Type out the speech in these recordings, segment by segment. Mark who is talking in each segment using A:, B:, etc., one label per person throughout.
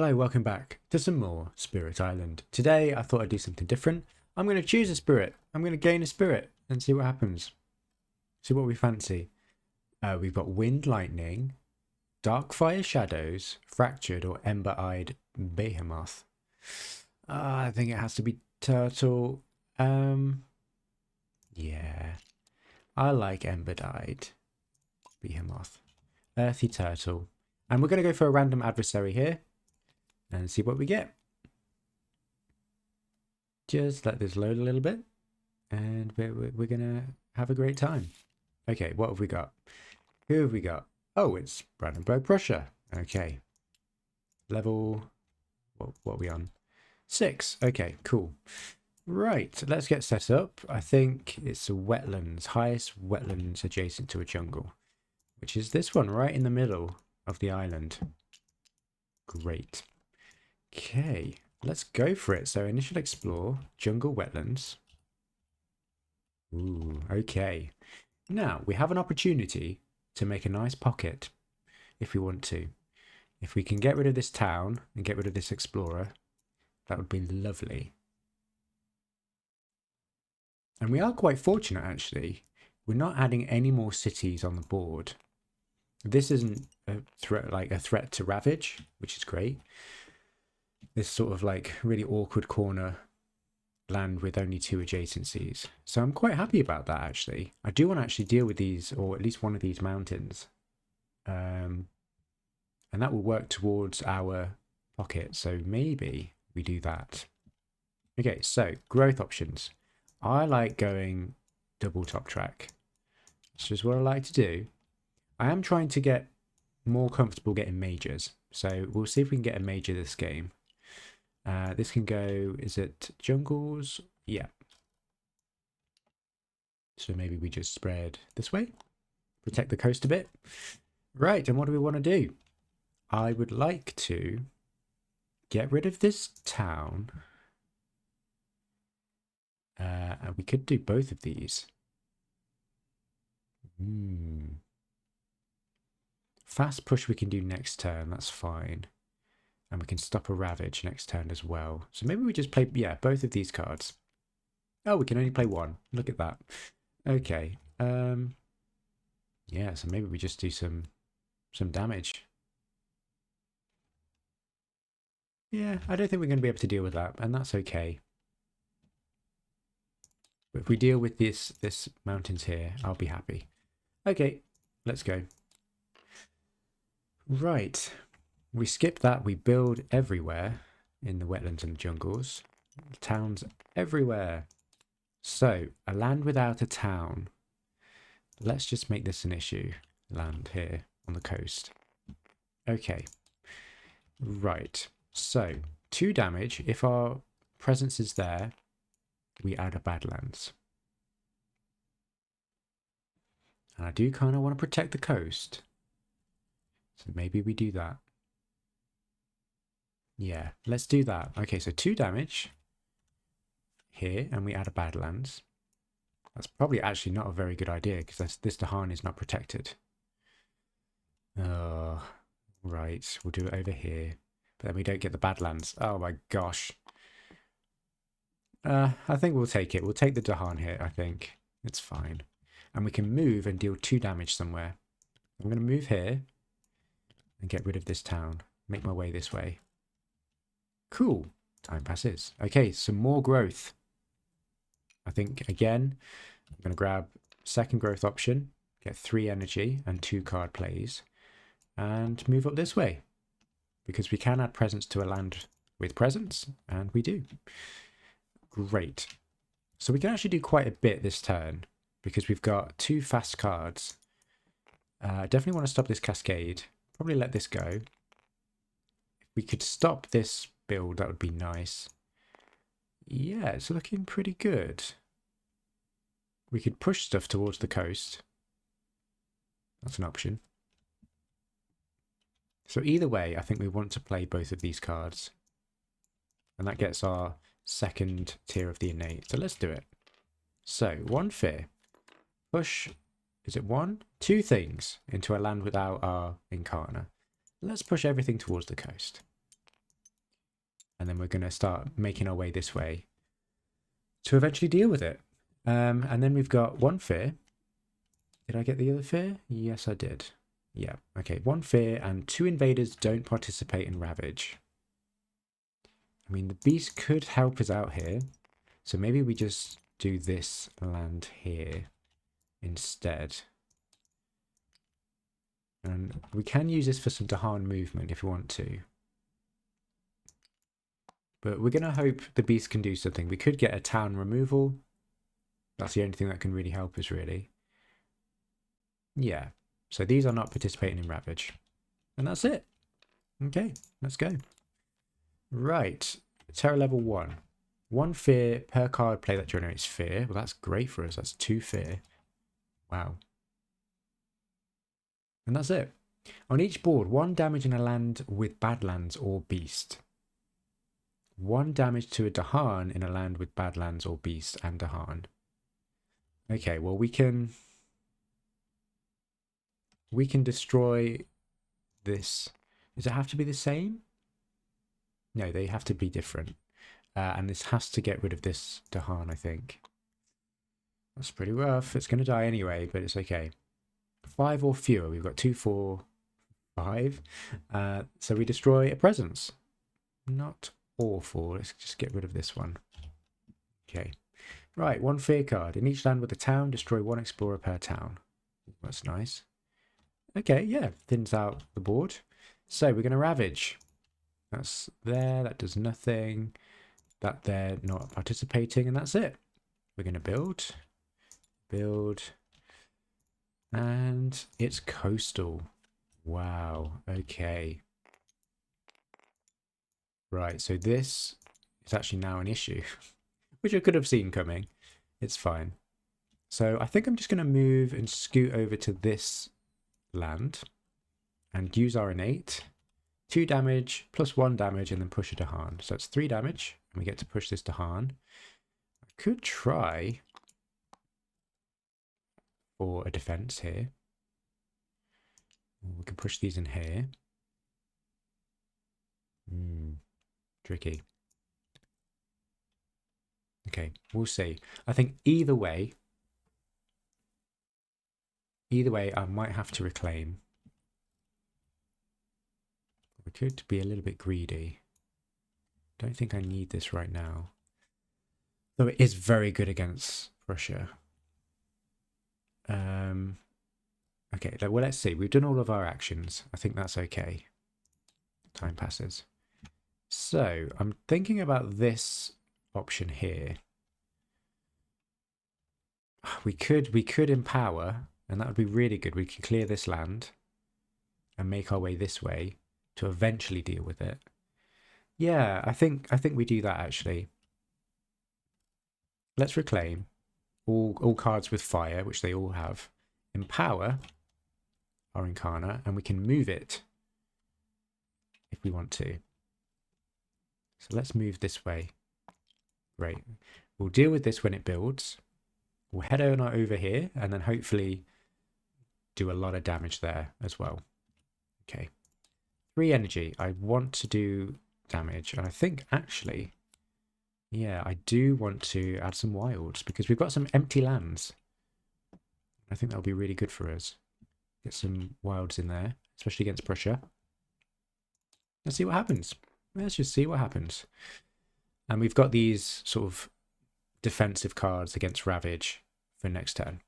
A: Hello, welcome back to some more Spirit Island. Today I thought I'd do something different. I'm going to choose a spirit. I'm going to gain a spirit and see what happens. See what we fancy. We've got Wind Lightning, Dark Fire Shadows, Fractured or Ember-Eyed Behemoth. I think it has to be Turtle. Yeah. I like Ember-Eyed Behemoth. Earthy Turtle. And we're going to go for a random adversary here and see what we get. Just let this load a little bit and we're gonna have a great time. Okay, what have we got? Who have we got? Oh, it's Brandenburg-Prussia. Okay. Level, what are we on? 6. Okay, cool. Right, let's get set up. I think it's a wetlands, highest wetlands adjacent to a jungle, which is this one right in the middle of the island. Great. Okay, let's go for it. So initial explore, jungle wetlands. Ooh, okay. Now we have an opportunity to make a nice pocket if we want to. If we can get rid of this town and get rid of this explorer, that would be lovely. And we are quite fortunate actually. We're not adding any more cities on the board. This isn't a threat, like a threat to ravage, which is great. This sort of like really awkward corner land with only 2 adjacencies. So I'm quite happy about that actually. I do want to actually deal with these, or at least one of these mountains. And that will work towards our pocket. So maybe we do that. Okay, so growth options. I like going double top track. It's just what I like to do. I am trying to get more comfortable getting majors. So we'll see if we can get a major this game. This can go, is it jungles? Yeah. So maybe we just spread this way, protect the coast a bit. Right, and what do we want to do? I would like to get rid of this town. And we could do both of these. Fast push we can do next turn, that's fine. And we can stop a ravage next turn as well. So maybe we just play, yeah, both of these cards. Oh, we can only play one. Look at that. Okay. Yeah, so maybe we just do some damage. Yeah, I don't think we're going to be able to deal with that, and that's okay. But if we deal with this mountains here, I'll be happy. Okay, let's go. Right. We skip that. We build everywhere in the wetlands and jungles. Towns everywhere. So, a land without a town. Let's just make this an issue. Land here on the coast. Okay. Right. So, 2 damage. If our presence is there, we add a Badlands. And I do kind of want to protect the coast. So maybe we do that. Yeah, let's do that. Okay, so 2 damage here, and we add a Badlands. That's probably actually not a very good idea, because this Dahan is not protected. Oh, right. We'll do it over here. But then we don't get the Badlands. Oh my gosh. I think we'll take it. We'll take the Dahan here, I think. It's fine. And we can move and deal 2 damage somewhere. I'm going to move here and get rid of this town. Make my way this way. Cool. Time passes. Okay, some more growth. I think, again, I'm going to grab second growth option, get 3 energy and 2 card plays, and move up this way. Because we can add presence to a land with presence, and we do. Great. So we can actually do quite a bit this turn, because we've got 2 fast cards. Definitely want to stop this cascade. Probably let this go. If we could stop this build, that would be nice. Yeah, it's looking pretty good. We could push stuff towards the coast. That's an option. So either way, I think we want to play both of these cards. And that gets our second tier of the innate. So let's do it. So, 1 fear. Push, is it 1? 2 things into a land without our Incarna. Let's push everything towards the coast. And then we're going to start making our way this way to eventually deal with it. And then we've got one fear. Did I get the other fear? Yes, I did. Yeah, okay. One fear and 2 invaders don't participate in Ravage. I mean, the beast could help us out here. So maybe we just do this land here instead. And we can use this for some Dahan movement if we want to. But we're going to hope the beast can do something. We could get a town removal. That's the only thing that can really help us, really. Yeah. So these are not participating in Ravage. And that's it. Okay, let's go. Right. Terror level 1. 1 fear per card play that generates fear. Well, that's great for us. That's 2 fear. Wow. And that's it. On each board, 1 damage in a land with Badlands or Beast. 1 damage to a Dahan in a land with Badlands or Beast and Dahan. Okay, well we can destroy this. Does it have to be the same? No, they have to be different. And this has to get rid of this Dahan, I think. That's pretty rough. It's going to die anyway, but it's okay. 5 or fewer. We've got 2, 4, 5. So we destroy a presence. Not awful. Let's just get rid of this one. Okay. Right, 1 fear card. In each land with a town, destroy 1 explorer per town. That's nice. Okay, yeah. Thins out the board. So we're going to Ravage. That's there. That does nothing. That they're not participating, and that's it. We're going to build. Build. And it's coastal. Wow. Okay. Right, so this is actually now an issue, which I could have seen coming. It's fine. So I think I'm just going to move and scoot over to this land and use our innate. 2 damage plus 1 damage and then push a Dahan. So that's 3 damage and we get to push this Dahan. I could try for a defense here. We can push these in here. Tricky. Okay, we'll see. I think either way, I might have to reclaim. We could be a little bit greedy. Don't think I need this right now. Though it is very good against Prussia. Okay, well, let's see. We've done all of our actions. I think that's okay. Time passes. So, I'm thinking about this option here. We could empower, and that would be really good. We can clear this land and make our way this way to eventually deal with it. Yeah, I think we do that actually. Let's reclaim all cards with fire, which they all have. Empower our Incarna, and we can move it if we want to. So let's move this way. Great. We'll deal with this when it builds. We'll head on over here and then hopefully do a lot of damage there as well. Okay. 3 energy. I want to do damage, and I think actually, yeah, I do want to add some wilds because we've got some empty lands. I think that'll be really good for us. Get some wilds in there, especially against Prussia. Let's see what happens. Let's just see what happens. And we've got these sort of defensive cards against Ravage for next turn.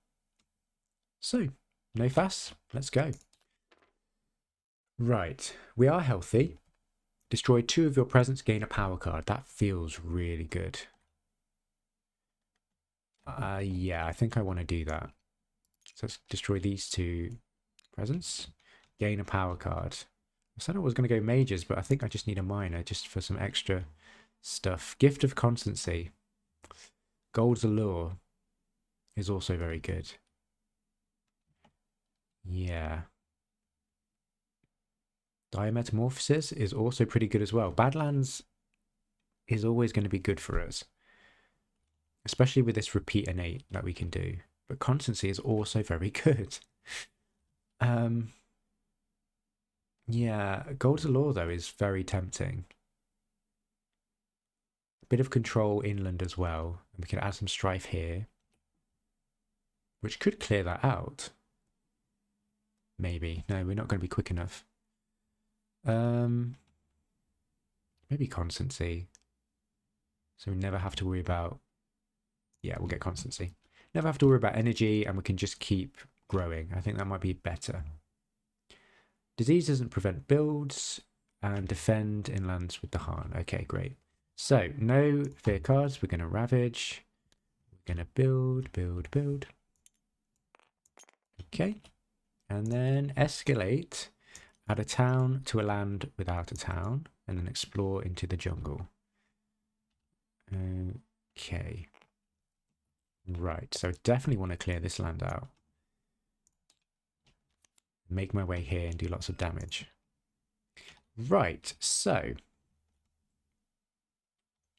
A: So, no fuss. Let's go. Right, we are healthy. Destroy 2 of your presence, gain a power card. That feels really good. Yeah, I think I want to do that. So let's destroy these 2 presence, gain a power card. I said I was going to go mages, but I think I just need a minor just for some extra stuff. Gift of Constancy. Gold's Allure is also very good. Yeah. Diametamorphosis is also pretty good as well. Badlands is always going to be good for us, especially with this repeat innate that we can do. But Constancy is also very good. Yeah, Gold's Allure though is very tempting. bit of control inland as well. And we can add some strife here, which could clear that out. Maybe. No, we're not going to be quick enough. Maybe constancy. So we never have to worry about... Yeah, we'll get constancy. Never have to worry about energy, and we can just keep growing. I think that might be better. Disease doesn't prevent builds, and defend inlands with the Harn. Okay, great. So, no fear cards. We're going to ravage. We're going to build. Okay. And then escalate. Add a town to a land without a town. And then explore into the jungle. Okay. Right, so definitely want to clear this land out. Make my way here and do lots of damage. Right, so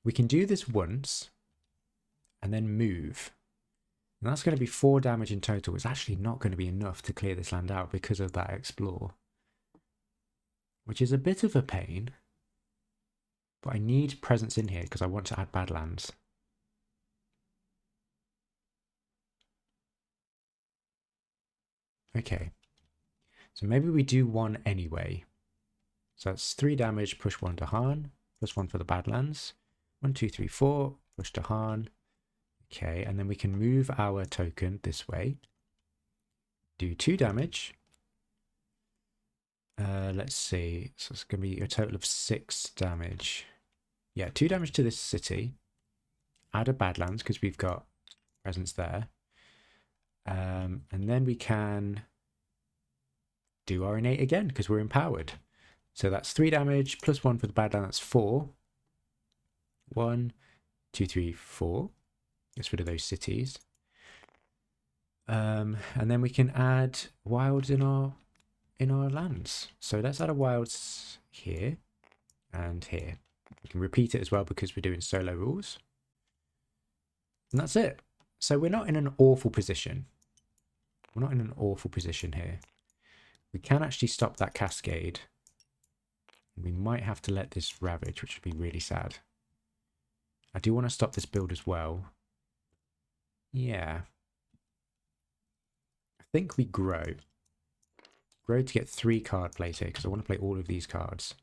A: we can do this once and then move. And that's going to be 4 damage in total. It's actually not going to be enough to clear this land out because of that explore, which is a bit of a pain. But I need presence in here because I want to add Badlands. Okay, so maybe we do 1 anyway. So that's 3 damage, push 1 to Harn, plus 1 for the Badlands. 1, 2, 3, 4, push to Harn. Okay, and then we can move our token this way. Do 2 damage. Let's see, so it's going to be a total of 6 damage. Yeah, 2 damage to this city. Add a Badlands because we've got presence there. And then we can do our innate again because we're empowered. So that's 3 damage plus 1 for the Badlands. That's 4. 1, 2, 3, 4. Get rid of those cities. And then we can add wilds in our lands. So let's add a wilds here and here. We can repeat it as well because we're doing solo rules. And that's it. So we're not in an awful position. We're not in an awful position here. We can actually stop that cascade. We might have to let this ravage, which would be really sad. I do want to stop this build as well. Yeah. I think we grow. Grow to get 3 card plays here because I want to play all of these cards.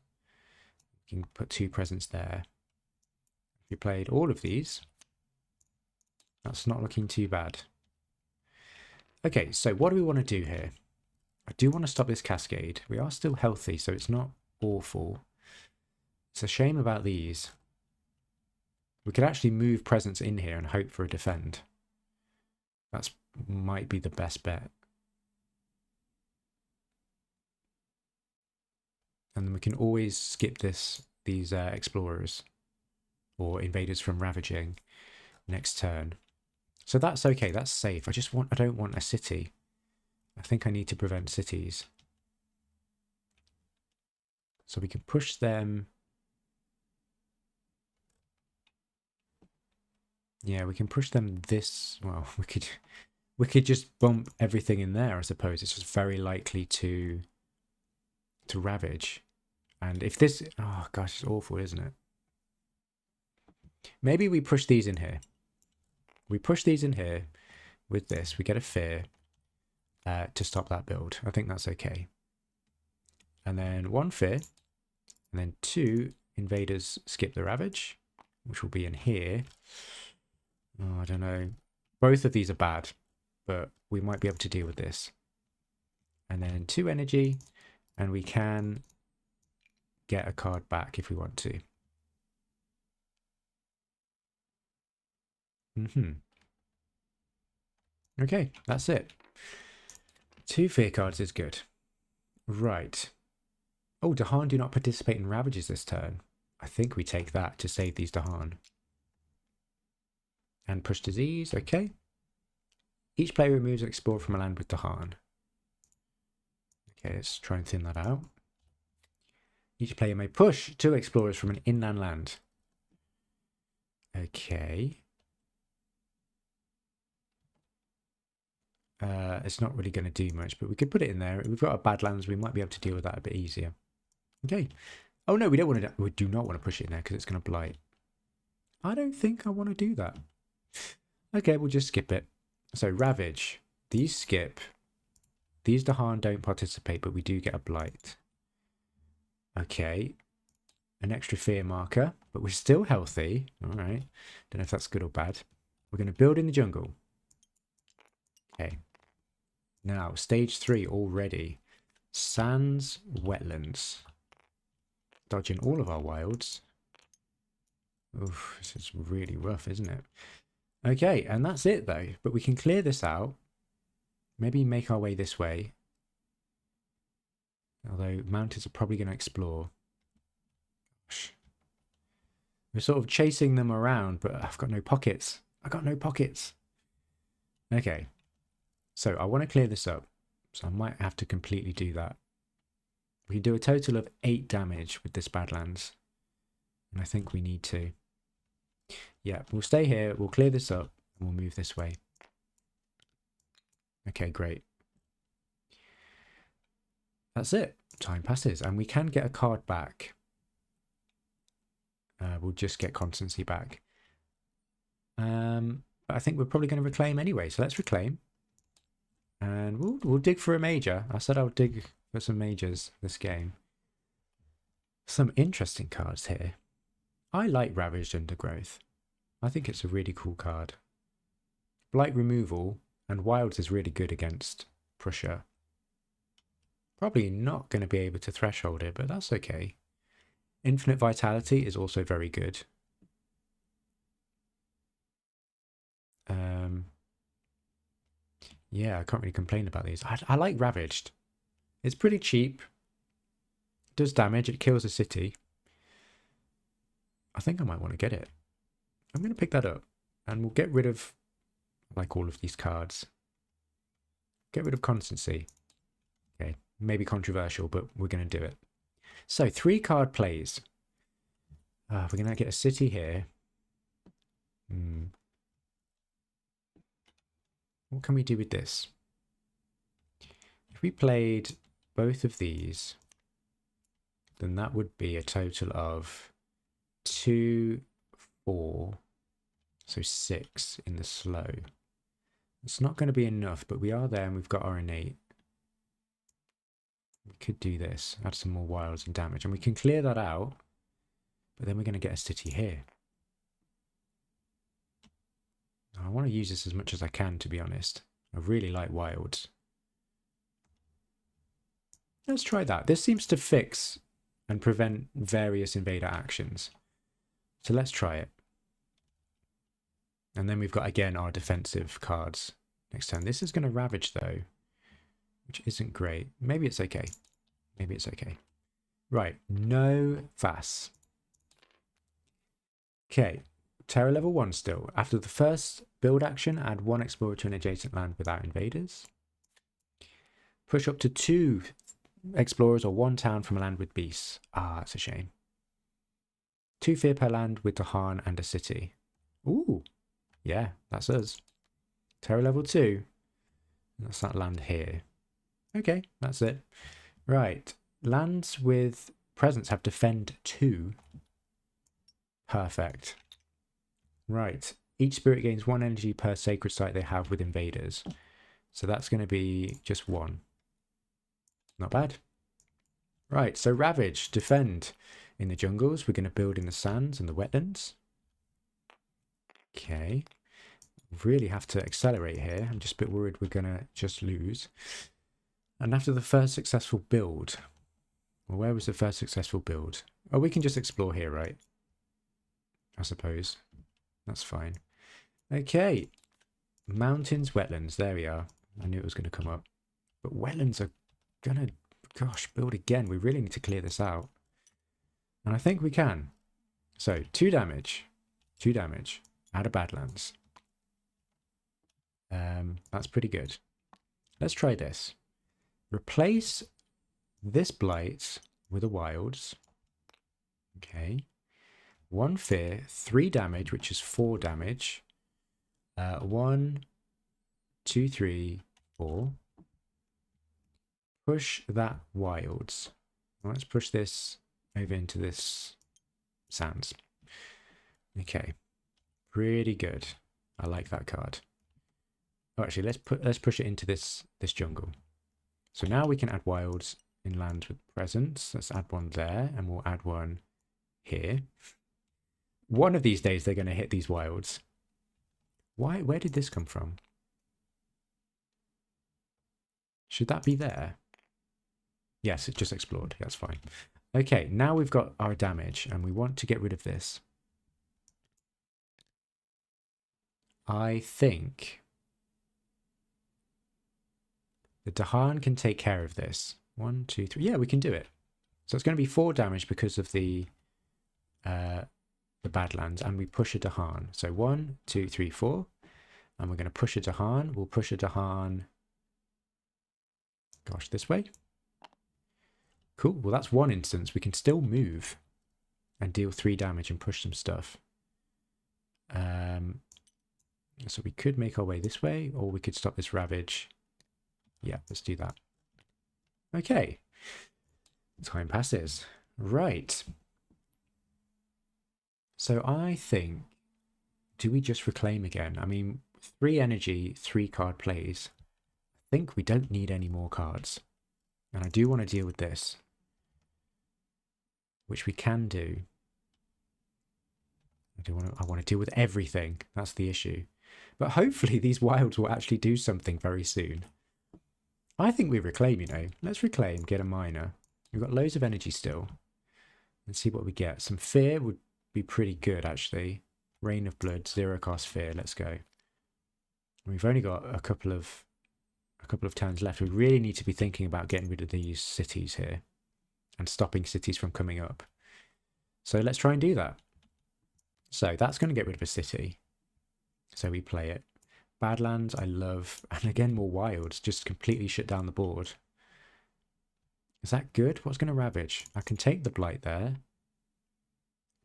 A: You can put 2 presents there. If you played all of these, that's not looking too bad. Okay, so what do we want to do here? I do want to stop this cascade. We are still healthy, so it's not awful. It's a shame about these. We could actually move presence in here and hope for a defend. That's might be the best bet. And then we can always skip these explorers or invaders from ravaging next turn. So that's okay, that's safe. I don't want a city. I think I need to prevent cities. So we can push them. Yeah, we can push them this. Well, we could just bump everything in there, I suppose. It's just very likely to ravage. And if this, oh gosh, it's awful, isn't it? Maybe we push these in here. We push these in here with this. We get a fear to stop that build. I think that's okay. And then 1 fear. And then 2 invaders skip the ravage, which will be in here. Oh, I don't know. Both of these are bad, but we might be able to deal with this. And then 2 energy, and we can get a card back if we want to. Okay, that's it. 2 fear cards is good. Right. Oh, Dahan do not participate in ravages this turn. I think we take that to save these Dahan. And push disease, okay. Each player removes an explorer from a land with Dahan. Okay, let's try and thin that out. Each player may push 2 explorers from an inland land. Okay. It's not really going to do much, but we could put it in there. We've got our Badlands. We might be able to deal with that a bit easier. Okay. Oh no, we don't want to. We do not want to push it in there because it's going to blight. I don't think I want to do that. Okay, we'll just skip it. So Ravage. These skip. These Dahan don't participate, but we do get a Blight. Okay. An extra fear marker, but we're still healthy. Alright. Don't know if that's good or bad. We're going to build in the jungle. Okay. Now, stage 3 already. Sands, wetlands. Dodging all of our wilds. Oof, this is really rough, isn't it? Okay, and that's it though. But we can clear this out. Maybe make our way this way. Although mountains are probably going to explore. Gosh. We're sort of chasing them around, but I've got no pockets. I've got no pockets. Okay. So I want to clear this up. So I might have to completely do that. We can do a total of 8 damage with this Badlands. And I think we need to. Yeah, we'll stay here. We'll clear this up. And we'll move this way. Okay, great. That's it. Time passes. And we can get a card back. We'll just get constancy back. But I think we're probably going to reclaim anyway. So let's reclaim. And we'll dig for a major. I said I'll dig for some majors this game. Some interesting cards here. I like Ravaged Undergrowth. I think it's a really cool card. Blight removal and Wilds is really good against Prussia. Probably not going to be able to threshold it, but that's okay. Infinite Vitality is also very good. Yeah, I can't really complain about these. I like Ravaged. It's pretty cheap. It does damage. It kills a city. I think I might want to get it. I'm going to pick that up. And we'll get rid of, like, all of these cards. Get rid of Constancy. Okay, maybe controversial, but we're going to do it. So, 3 card plays. We're going to get a city here. What can we do with this? If we played both of these, then that would be a total of 2, 4, so 6 in the slow. It's not going to be enough, but we are there and we've got our innate. We could do this, add some more wilds and damage, and we can clear that out, but then we're going to get a city here. I want to use this as much as I can, to be honest. I really like wilds. Let's try that. This seems to fix and prevent various invader actions. So let's try it. And then we've got, again, our defensive cards next turn. This is going to Ravage, though, which isn't great. Maybe it's okay. Maybe it's okay. Right, no Vass. Okay, Terror level 1 still. After the first build action, add 1 explorer to an adjacent land without invaders. Push up to 2 explorers or 1 town from a land with beasts. Ah, that's a shame. 2 fear per land with Dahan and a city. Ooh, yeah, that's us. Terror level 2. That's that land here. Okay, that's it. Right, lands with presence have defend 2. Perfect. Right, each spirit gains 1 energy per sacred site they have with invaders. So that's going to be just 1. Not bad. Right, so Ravage, defend in the jungles. We're going to build in the sands and the wetlands. Okay. Really have to accelerate here. I'm just a bit worried we're going to just lose. And after the first successful build, well, where was the first successful build? Oh, we can just explore here, right? I suppose. That's fine. Okay. Mountains, wetlands. There we are. I knew it was going to come up. But wetlands are going to, gosh, build again. We really need to clear this out. And I think we can. So, 2 damage. 2 damage. Out of Badlands. That's pretty good. Let's try this. Replace this Blight with a Wilds. Okay. 1 fear, 3 damage, which is 4 damage. 1, 2, 3, 4. Push that Wilds. Let's push this over into this sands. Okay. Pretty good. I like that card. Oh, actually, let's push it into this jungle. So now we can add wilds in lands with presence. Let's add one there, and we'll add one here. One of these days, they're going to hit these wilds. Why? Where did this come from? Should that be there? Yes, it just explored. That's fine. Okay, now we've got our damage, and we want to get rid of this. I think the Dahan can take care of this. 1, 2, 3. Yeah, we can do it. So it's going to be 4 damage because of the Badlands, and we push a Dahan. So 1, 2, 3, 4. And we're going to push a Dahan. We'll push a Dahan, gosh, this way. Cool. Well, that's one instance. We can still move and deal 3 damage and push some stuff. So we could make our way this way, or we could stop this Ravage. Yeah, let's do that. Okay. Time passes. Right. So I think, do we just reclaim again? I mean, 3 energy, 3 card plays. I think we don't need any more cards. And I do want to deal with this, which we can do. I want to deal with everything. That's the issue. But hopefully these wilds will actually do something very soon. I think we reclaim, you know. Let's reclaim, get a minor. We've got loads of energy still. Let's see what we get. Some fear would be pretty good, actually. Rain of Blood, 0 cost fear. Let's go. We've only got a couple of turns left. We really need to be thinking about getting rid of these cities here and stopping cities from coming up. So let's try and do that. So that's going to get rid of a city. So we play it. Badlands, I love. And again, more wilds. Just completely shut down the board. Is that good? What's going to Ravage? I can take the Blight there.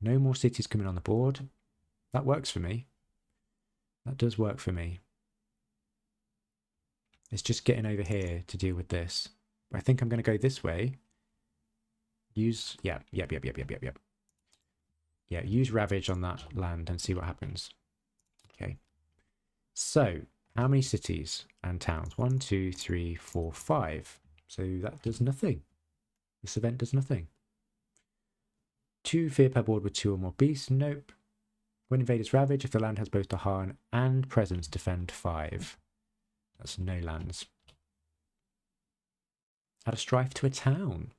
A: No more cities coming on the board. That works for me. That does work for me. It's just getting over here to deal with this. I think I'm going to go this way. Use, yep. Yeah, use Ravage on that land and see what happens. Okay. So, how many cities and towns? 1, 2, 3, 4, 5. So that does nothing. This event does nothing. 2 fear per board with 2 or more beasts. Nope. When invaders Ravage, if the land has both Dahan and presence, defend 5. That's no lands. Add a strife to a town.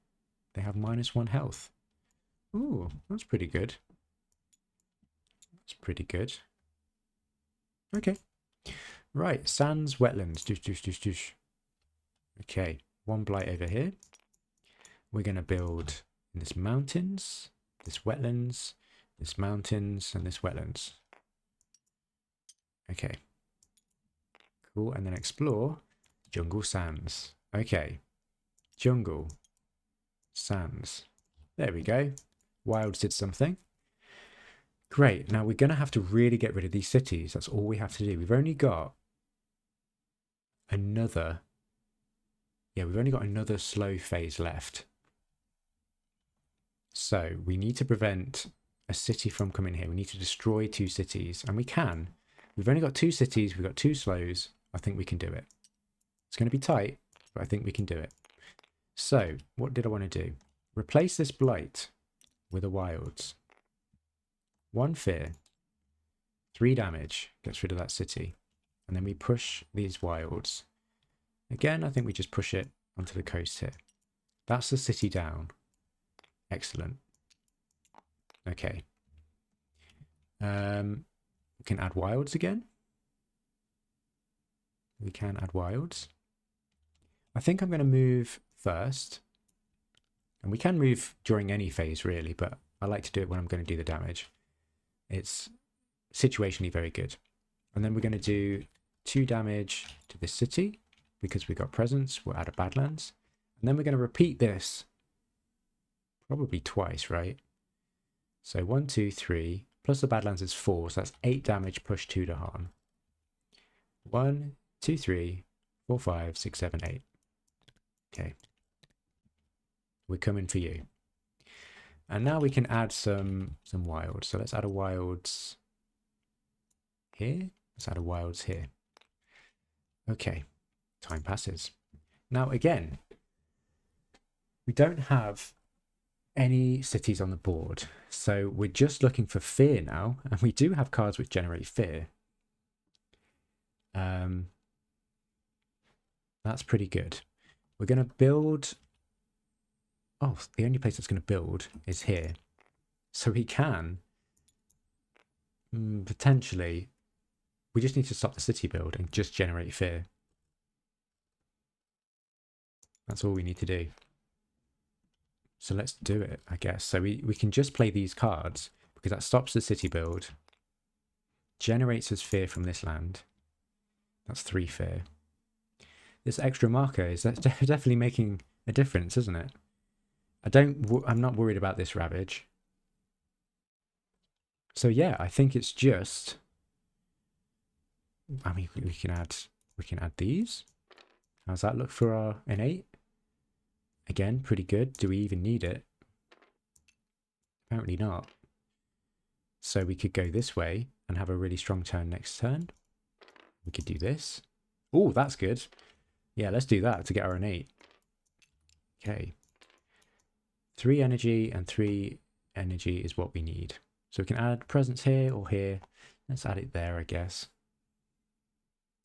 A: They have -1 health. Ooh, that's pretty good. That's pretty good. Okay. Right, sands, wetlands. Doosh. Okay, 1 blight over here. We're going to build in this mountains, this wetlands, this mountains, and this wetlands. Okay. Cool, and then explore jungle sands. Okay. Jungle sands. There we go. Wilds did something. Great. Now we're going to have to really get rid of these cities. That's all we have to do. We've only got another... Yeah, we've only got another slow phase left. So we need to prevent a city from coming here. We need to destroy 2 cities. And we can. We've only got 2 cities. We've got 2 slows. I think we can do it. It's going to be tight, but I think we can do it. So what did I want to do? Replace this blight with a wilds. 1 fear, 3 damage, gets rid of that city. And then we push these wilds. Again, I think we just push it onto the coast here. That's the city down. Excellent. Okay. We can add wilds again. We can add wilds. I think I'm going to move first. And we can move during any phase, really, but I like to do it when I'm going to do the damage. It's situationally very good. And then we're going to do 2 damage to this city because we got presence. We'll add a Badlands. And then we're going to repeat this probably twice, right? So 1, 2, 3, plus the Badlands is 4, so that's 8 damage, push 2 Dahan. 1, 2, 3, 4, 5, 6, 7, 8. Okay. We're coming for you. And now we can add some wilds. So let's add a wilds here. Let's add a wilds here. Okay, time passes. Now again, we don't have any cities on the board, so we're just looking for fear now, and we do have cards which generate fear. That's pretty good. We're going to build... Oh, the only place that's going to build is here. So we can potentially... We just need to stop the city build and just generate fear. That's all we need to do. So let's do it, I guess. So we can just play these cards because that stops the city build, generates us fear from this land. That's 3 fear. This extra marker is definitely making a difference, isn't it? I'm not worried about this ravage. So yeah, I think it's just... I mean, we can add these. How's that look for our innate? Again, pretty good. Do we even need it? Apparently not. So we could go this way and have a really strong turn next turn. We could do this. Oh, that's good. Yeah, let's do that to get our innate. Okay. 3 energy and 3 energy is what we need. So we can add presence here or here. Let's add it there, I guess.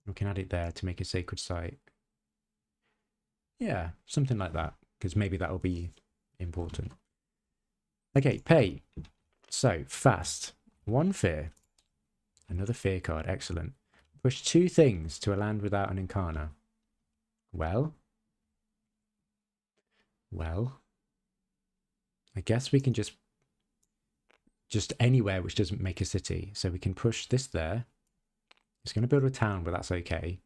A: We can add it there to make a sacred site. Yeah, something like that, because maybe that will be important. Okay, pay. So, fast. 1 fear. Another fear card. Excellent. Push 2 things to a land without an Incarna. Well, I guess we can just anywhere which doesn't make a city. So we can push this there. It's going to build a town, but that's okay.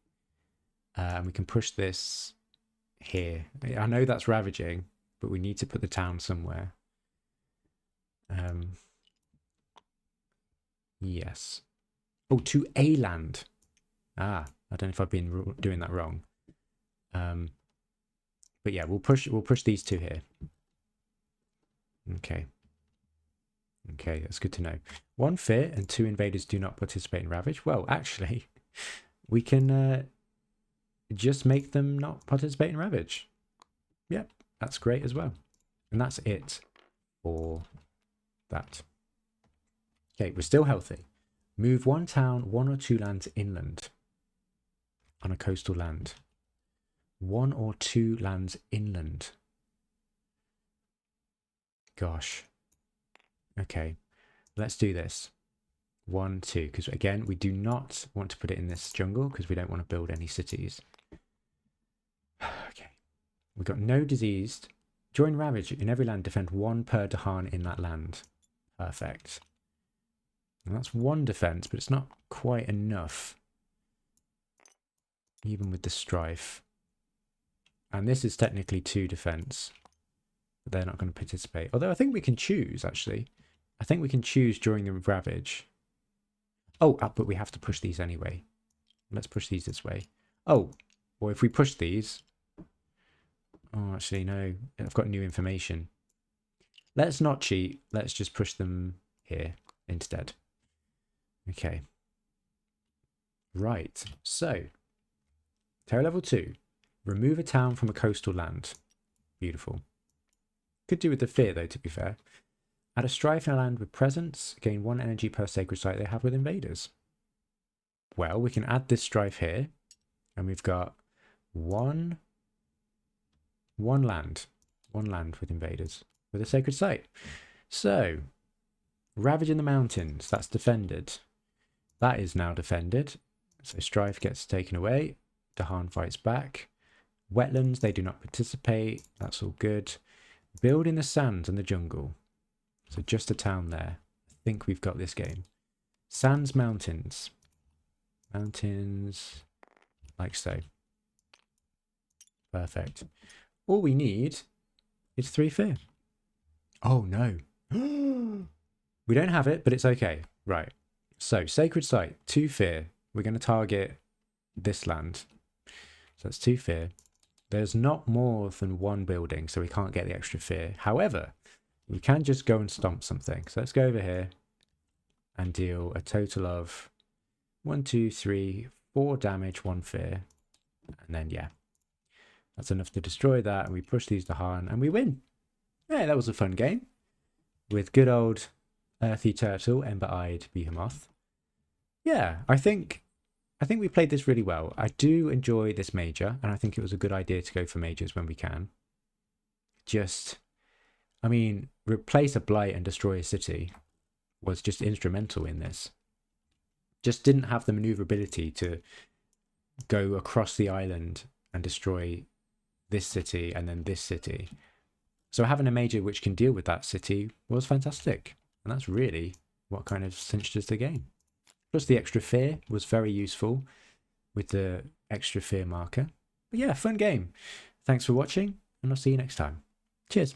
A: And we can push this here. I know that's ravaging, but we need to put the town somewhere. Yes. Oh, to a land. Ah, I don't know if I've been doing that wrong. But yeah, we'll push these 2 here. Okay. Okay, that's good to know. 1 fear and 2 invaders do not participate in ravage. Well, actually, we can just make them not participate in ravage. Yep, that's great as well. And that's it for that. Okay, we're still healthy. Move 1 town, 1 or 2 lands inland on a coastal land. 1 or 2 lands inland. Gosh. Okay, let's do this. 1, 2, because again, we do not want to put it in this jungle because we don't want to build any cities. Okay, we've got no diseased. During ravage in every land, defend 1 per Dahan in that land. Perfect. And that's 1 defense, but it's not quite enough. Even with the strife. And this is technically 2 defense. But they're not going to participate. Although I think we can choose, actually. I think we can choose during the ravage. Oh, but we have to push these anyway. Let's push these this way. Oh, well, if we push these... Oh, actually, no. I've got new information. Let's not cheat. Let's just push them here instead. Okay. Right. So, terror level 2. Remove a town from a coastal land. Beautiful. Could do with the fear, though, to be fair. Add a strife in a land with presence. Gain 1 energy per sacred site they have with invaders. Well, we can add this strife here. And we've got one land with invaders with a sacred site. So, ravage in the mountains. That's defended. That is now defended. So strife gets taken away. Dahan fights back. Wetlands, they do not participate. That's all good. Build in the sands and the jungle. So just a town there. I think we've got this game. Sands, mountains. Mountains, like so. Perfect. All we need is 3 fear. Oh, no. We don't have it, but it's okay. Right. So, sacred site, 2 fear. We're going to target this land. So that's 2 fear. There's not more than 1 building, so we can't get the extra fear. However, we can just go and stomp something. So let's go over here and deal a total of 1, 2, 3, 4 damage, 1 fear. And then, yeah, that's enough to destroy that. And we push these Dahan and we win. Yeah, that was a fun game with good old Earthy Turtle, Ember-Eyed Behemoth. Yeah, I think we played this really well. I do enjoy this major, and I think it was a good idea to go for majors when we can. Just, I mean, replace a blight and destroy a city was just instrumental in this. Just didn't have the maneuverability to go across the island and destroy this city and then this city. So having a major which can deal with that city was fantastic. And that's really what kind of cinched us the game. Plus the extra fear was very useful with the extra fear marker. But yeah, fun game. Thanks for watching, and I'll see you next time. Cheers.